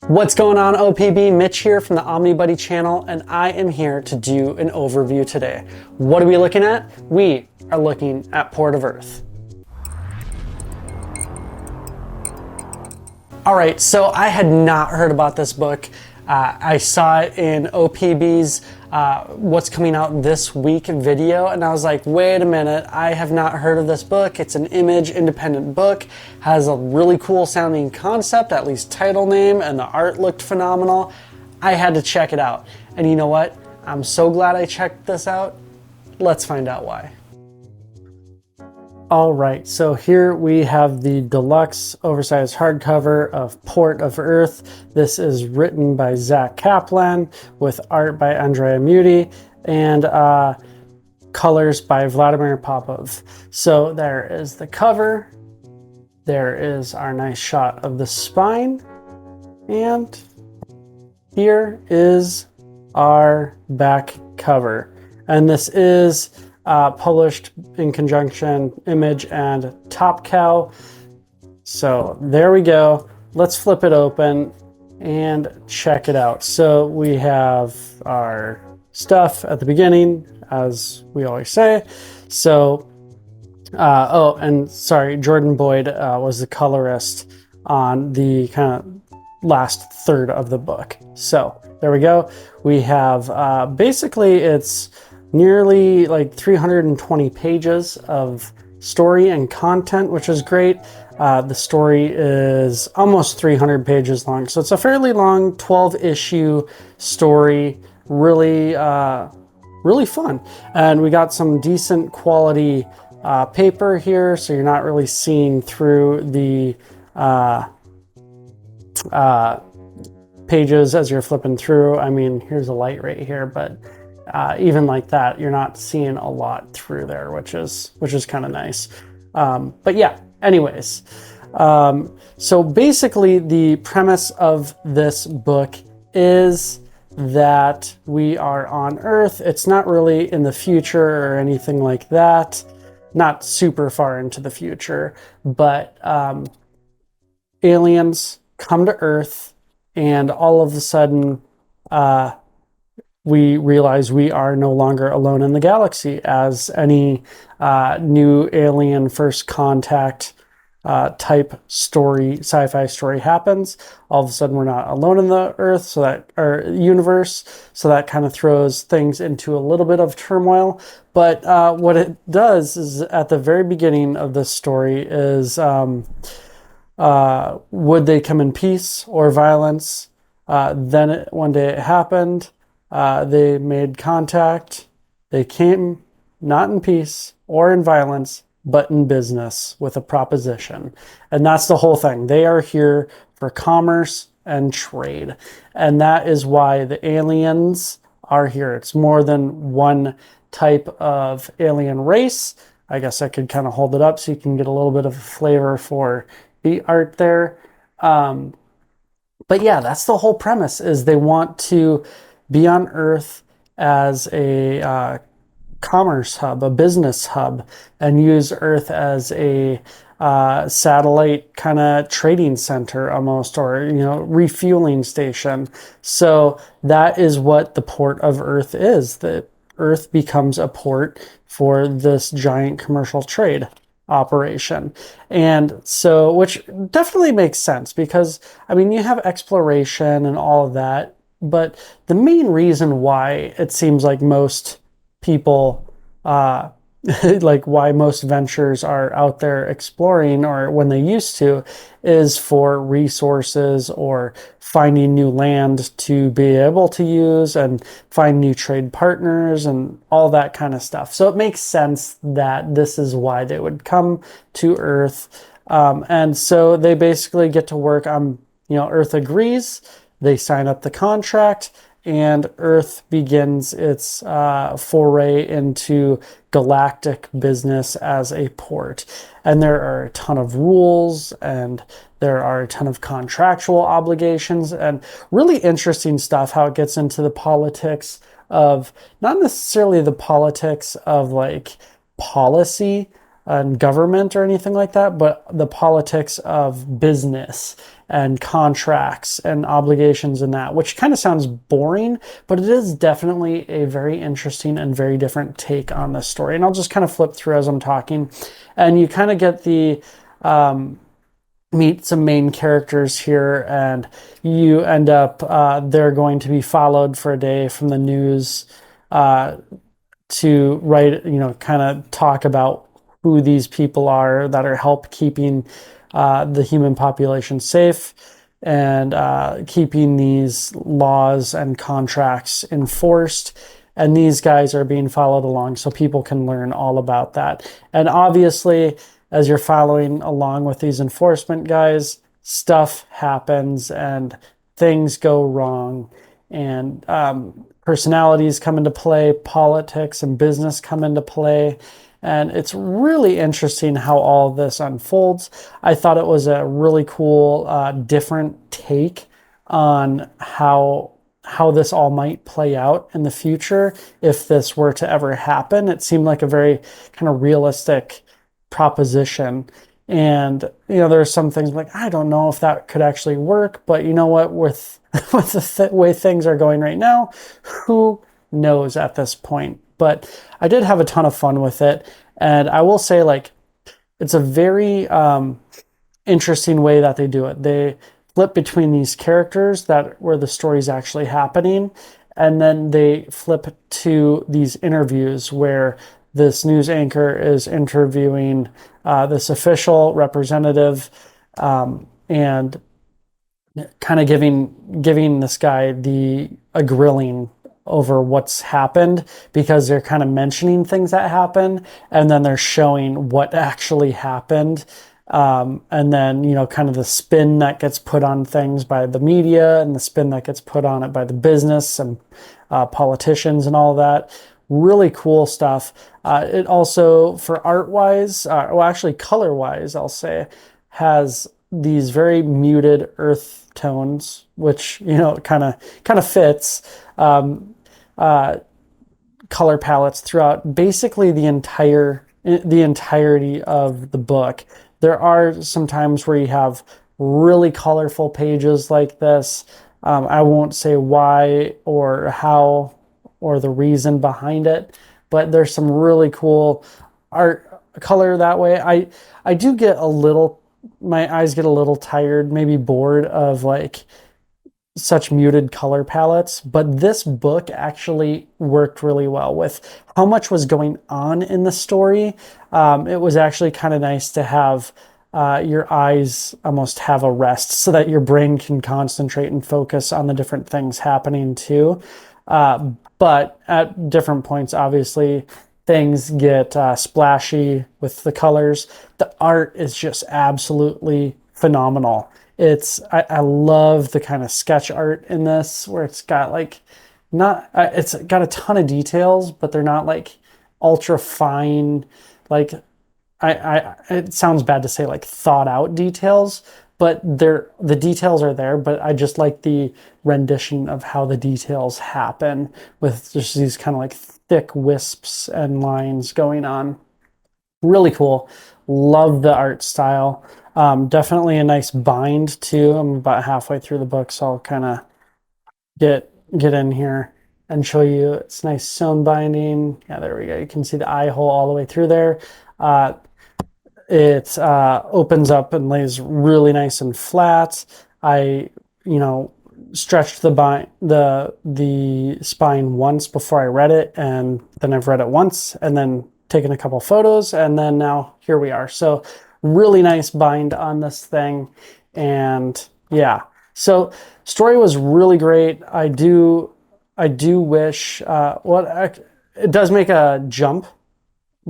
What's going on, OPB? Mitch here from the OmniBuddy channel, and I am here to do an overview today. What are we looking at? We are looking at Port of Earth. All right, so I had not heard about this book. I saw it in OPB's What's Coming Out This Week video, and I was like, wait a minute, I have not heard of this book. It's an image independent book, has a really cool sounding concept, at least title name, and the art looked phenomenal. I had to check it out. And you know what? I'm so glad I checked this out. Let's find out why. All right, so here we have the deluxe oversized hardcover of Port of Earth. This is written by Zack Kaplan with art by Andrea Mutti and colors by Vladimir Popov. So there is the cover. There is our nice shot of the spine. And here is our back cover. And this is published in conjunction Image and Top Cow. So there we go. Let's flip it open and check it out. So we have our stuff at the beginning, as we always say. So, oh, and sorry, Jordan Boyd was the colorist on the kind of last third of the book. So there we go. We have basically it's nearly like 320 pages of story and content, which is great. The story is almost 300 pages long, so it's a fairly long 12-issue story. Really, really fun. And we got some decent quality paper here, so you're not really seeing through the pages as you're flipping through. I mean, here's a light right here, but even like that, you're not seeing a lot through there, which is kind of nice. But yeah, anyways, so basically the premise of this book is that we are on Earth. It's not really in the future or anything like that, not super far into the future, but aliens come to Earth, and all of a sudden we realize we are no longer alone in the galaxy. As any new alien first contact type story, sci-fi story happens, all of a sudden we're not alone in the Earth, so that, or universe, so that kind of throws things into a little bit of turmoil. But what it does is, at the very beginning of this story, is would they come in peace or violence? Then one day it happened. They made contact. They came not in peace or in violence, but in business with a proposition. And that's the whole thing. They are here for commerce and trade. And that is why the aliens are here. It's more than one type of alien race. I guess I could kind of hold it up so you can get a little bit of a flavor for the art there. But yeah, that's the whole premise, is they want to be on Earth as a commerce hub, a business hub, and use Earth as a satellite kind of trading center almost, or, you know, refueling station. So that is what the Port of Earth is. That Earth becomes a port for this giant commercial trade operation. And so, which definitely makes sense, because I mean, you have exploration and all of that, but the main reason why it seems like most people, like why most ventures are out there exploring, or when they used to, is for resources or finding new land to be able to use and find new trade partners and all that kind of stuff. So it makes sense that this is why they would come to Earth. And so they basically get to work on, you know, Earth agrees. They sign up the contract, and Earth begins its foray into galactic business as a port. And there are a ton of rules, and there are a ton of contractual obligations, and really interesting stuff, how it gets into the politics of, not necessarily the politics of like policy, and government or anything like that, but the politics of business and contracts and obligations and that, which kind of sounds boring, but it is definitely a very interesting and very different take on this story. And I'll just kind of flip through as I'm talking, and you kind of get the meet some main characters here, and you end up they're going to be followed for a day from the news to write, kind of talk about who these people are that are help keeping the human population safe and keeping these laws and contracts enforced. And these guys are being followed along so people can learn all about that. And obviously, as you're following along with these enforcement guys, stuff happens and things go wrong, and personalities come into play, politics and business come into play, and it's really interesting how all this unfolds. I thought it was a really cool, different take on how this all might play out in the future if this were to ever happen. It seemed like a very kind of realistic proposition. And there's some things like, I don't know if that could actually work, but you know what, with the way things are going right now, who knows at this point. But I did have a ton of fun with it, and I will say, like, it's a very interesting way that they do it. They flip between these characters that where the story's actually happening, and then they flip to these interviews where this news anchor is interviewing this official representative, and kind of giving this guy a grilling over what's happened, because they're kind of mentioning things that happen, and then they're showing what actually happened. And then, kind of the spin that gets put on things by the media and the spin that gets put on it by the business and politicians and all that. Really cool stuff. It also, for art-wise, well, actually color-wise, I'll say, has these very muted earth tones, which, kind of fits. Color palettes throughout basically the entirety of the book. There are some times where you have really colorful pages like this. I won't say why or how or the reason behind it, but there's some really cool art color that way. I do get my eyes get a little tired, maybe bored of like such muted color palettes, but this book actually worked really well with how much was going on in the story. It was actually kind of nice to have your eyes almost have a rest so that your brain can concentrate and focus on the different things happening too. But at different points, obviously, things get splashy with the colors. The art is just absolutely phenomenal. I love the kind of sketch art in this, where it's got like it's got a ton of details, but they're not like ultra fine, like it sounds bad to say like thought out details, but the details are there, but I just like the rendition of how the details happen with just these kind of like thick wisps and lines going on. Really cool. Love the art style. Definitely a nice bind too. I'm about halfway through the book, so I'll kind of get in here and show you. It's nice sewn binding. Yeah, there we go. You can see the eye hole all the way through there. It opens up and lays really nice and flat. I, stretched the spine once before I read it, and then I've read it once, and then taken a couple photos, and then now here we are. So really nice bind on this thing, and yeah. So story was really great. I do wish it does make a jump.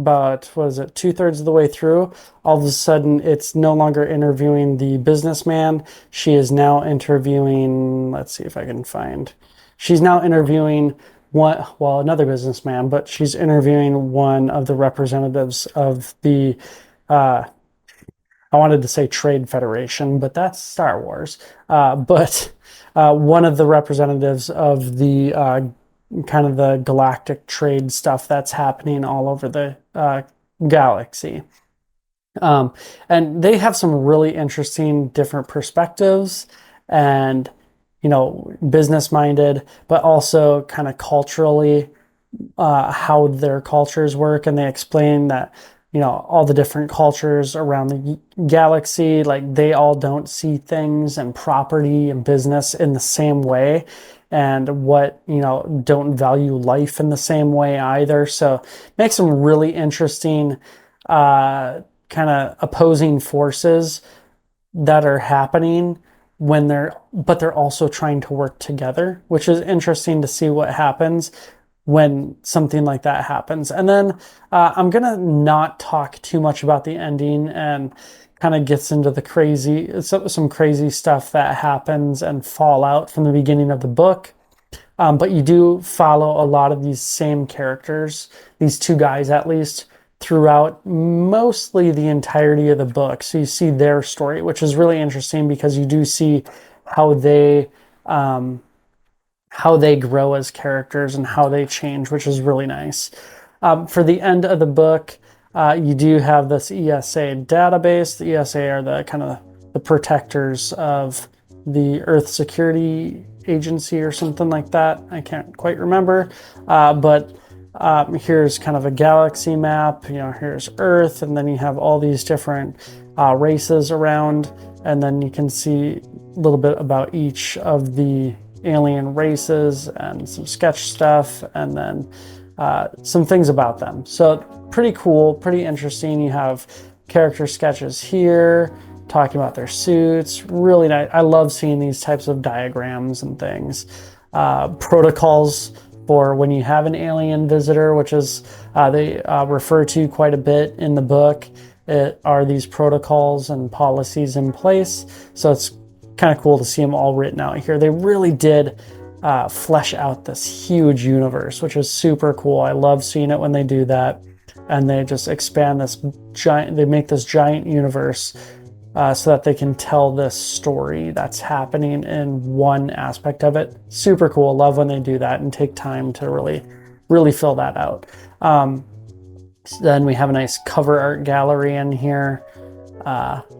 But what is it, 2/3 of the way through, all of a sudden it's no longer interviewing the businessman. She is now interviewing, let's see if I can find, she's now interviewing another businessman, but she's interviewing one of the representatives of the, I wanted to say Trade Federation, but that's Star Wars. But one of the representatives of the kind of the galactic trade stuff that's happening all over the galaxy. And they have some really interesting different perspectives and, business minded, but also kind of culturally, how their cultures work. And they explain that, all the different cultures around the galaxy, like they all don't see things and property and business in the same way. And don't value life in the same way either. So makes some really interesting, kind of opposing forces that are happening but they're also trying to work together, which is interesting to see what happens when something like that happens. And then I'm gonna not talk too much about the ending, and kind of gets into some crazy stuff that happens and fallout from the beginning of the book. But you do follow a lot of these same characters, these two guys at least, throughout mostly the entirety of the book. So you see their story, which is really interesting because you do see how they grow as characters and how they change, which is really nice. For the end of the book, you do have this ESA database. The ESA are the kind of the protectors of the Earth Security Agency or something like that. I can't quite remember, but here's kind of a galaxy map. Here's Earth, and then you have all these different races around, and then you can see a little bit about each of the alien races and some sketch stuff, and then some things about them. So pretty cool, pretty interesting. You have character sketches here talking about their suits. Really nice. I love seeing these types of diagrams and things. Protocols for when you have an alien visitor, which is they refer to quite a bit in the book. It are these protocols and policies in place. So it's kind of cool to see them all written out here. They really did flesh out this huge universe, which is super cool. I love seeing it when they do that. And they just expand they make this giant universe so that they can tell this story that's happening in one aspect of it. Super cool. Love when they do that and take time to really, really fill that out. Then we have a nice cover art gallery in here.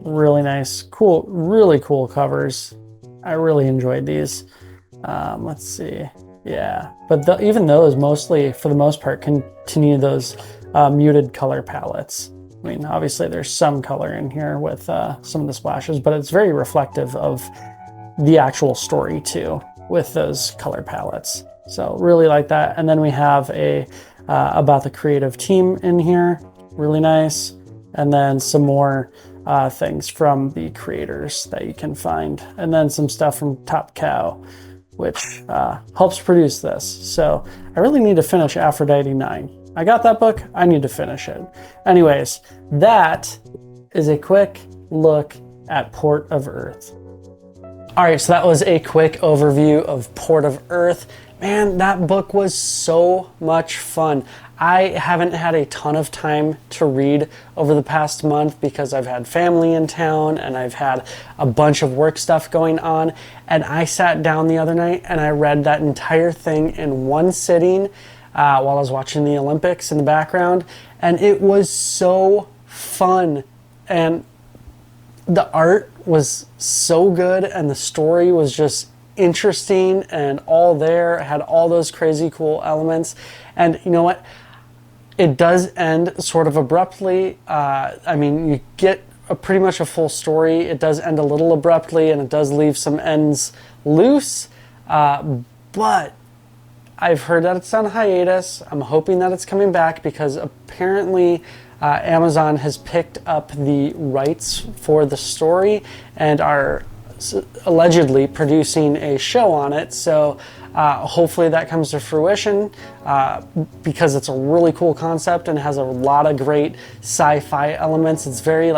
Really nice, cool, really cool covers. I really enjoyed these. Let's see. Yeah, but even those mostly, for the most part, continue those muted color palettes. I mean, obviously there's some color in here with some of the splashes, but it's very reflective of the actual story too, with those color palettes. So really like that. And then we have about the creative team in here, really nice. And then some more things from the creators that you can find. And then some stuff from Top Cow, which helps produce this. So I really need to finish Aphrodite 9. I got that book, I need to finish it. Anyways, that is a quick look at Port of Earth. All right, so that was a quick overview of Port of Earth. Man, that book was so much fun. I haven't had a ton of time to read over the past month because I've had family in town and I've had a bunch of work stuff going on. And I sat down the other night and I read that entire thing in one sitting while I was watching the Olympics in the background. And it was so fun. And the art was so good and the story was just interesting and all there. It had all those crazy cool elements. And you know what? It does end sort of abruptly. I mean, you get pretty much a full story. It does end a little abruptly and it does leave some ends loose. But I've heard that it's on hiatus. I'm hoping that it's coming back because apparently Amazon has picked up the rights for the story and are allegedly producing a show on it. So hopefully that comes to fruition because it's a really cool concept and has a lot of great sci-fi elements. It's very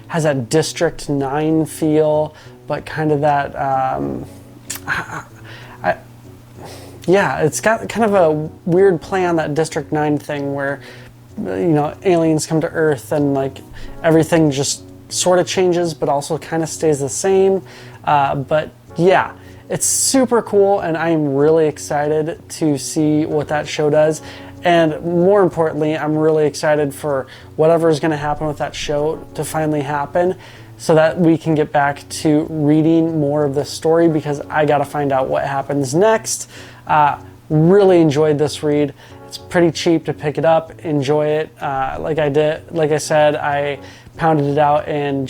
has that District 9 feel, but kind of that yeah, it's got kind of a weird play on that District 9 thing where, aliens come to Earth and everything just sort of changes, but also kind of stays the same. But yeah, it's super cool and I'm really excited to see what that show does. And more importantly, I'm really excited for whatever is going to happen with that show to finally happen, so that we can get back to reading more of this story, because I got to find out what happens next. Really enjoyed this read. It's pretty cheap to pick it up. Enjoy it. Like I said, I pounded it out in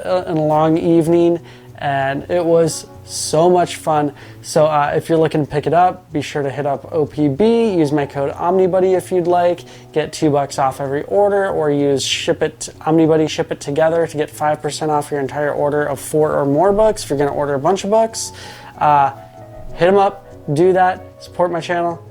a long evening, and it was so much fun. So if you're looking to pick it up, be sure to hit up OPB, use my code OmniBuddy if you'd like, get $2 off every order, or use OmniBuddy Ship It Together to get 5% off your entire order of 4 or more books if you're going to order a bunch of books. Hit them up, do that, support my channel,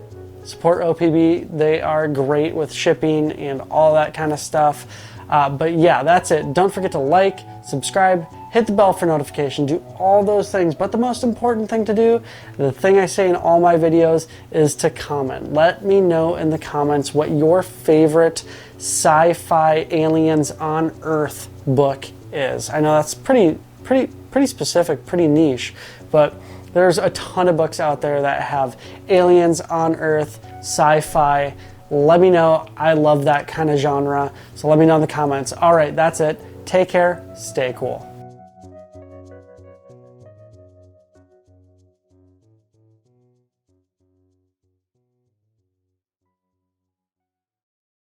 support OPB. They are great with shipping and all that kind of stuff. But yeah, that's it. Don't forget to like, subscribe, hit the bell for notification, do all those things. But the most important thing to do, the thing I say in all my videos, is to comment. Let me know in the comments what your favorite sci-fi aliens on Earth book is. I know that's pretty specific, pretty niche, but there's a ton of books out there that have aliens on Earth, sci-fi. Let me know. I love that kind of genre. So let me know in the comments. All right, that's it. Take care. Stay cool.